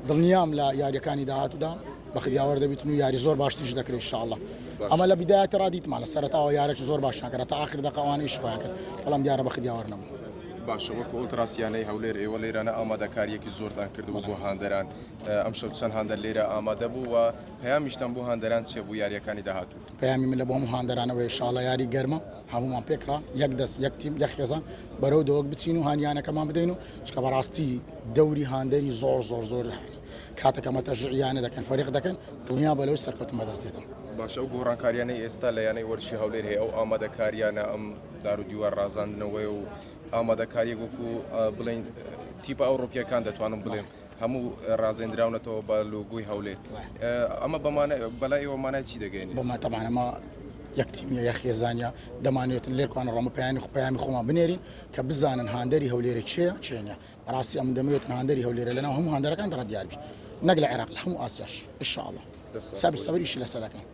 دڵنیام لە یاریەکانی داهاتوودا بەخدیاوەر دەبیتن و یاری زۆر باشتریش دەکرێت ئینشاءالله. ئەمە لە بیدایەتی ڕادیتمان لە سەرەتاوە یارێکی زۆر باشیان کرد تا ئاخر دەقەوانەی خۆیان کرد، بەڵام دیارە بەخدیاوەر نەبوو. باشە وەکو ئۆلتراسیانەی هەولێر ئێوە لێرانە ئامادەکاریەکی زۆرتان کردبوو بۆ هاندەران، ئەم شەو چەند هاندەر لێرە ئامادە بوو و پەیامیشتان بۆ هاندەران چێ بوو یاریەکانی داهاتوو؟ پەیامی من لە بۆ هەموو هاندەرانەوەی ئینشاءالله یاری گەرمە هەمومان پێکرا یەک دەست یەک تیم یەک خێزان بەرەو دەوەک بچین و هانیانەکەمان بدەین و چکە بەڕاستی دەوری هاندەری زۆر کاتەکەمە تەشجیعیانە دەکەن فەریق دەکەن دڵنیا بەلەوەی سەرکەوتن بەدەست دێتن. باشە ئەو گۆڕانکاریانەی ئێستا لە یانەی وەرشی هەولێر هەیە ئەو ئامادەکاریانە ئەم دار و دیوار ڕازاندنەوەی و ئامادەکاریەک وەکو بڵین تیپە ئەوڕۆپیەکان دەتوانم بڵێم هەموو ڕازێنراونەتەوە بە لۆگۆی هەولێر، ئەمە بەلای ئێوە مانای چی دەگەێنێت؟ بۆمان تەمانەمە یەک تیمیە یەک خێزانیا دەمانوێتن لێرکوانە ڕۆمە پەیامی خۆمان بنێرین کە بزانن هاندەری هەولێرە چێنە ڕاستی ئەم دەمەوێتن هاندەری هەولێرە لەناو هەموو هاندەرەکان دەڕە دیار بی نەک لە عێراق لە هەموو ئاسیاش ئینشاءالله سەبر سەبریشی لەسەر دەکەین.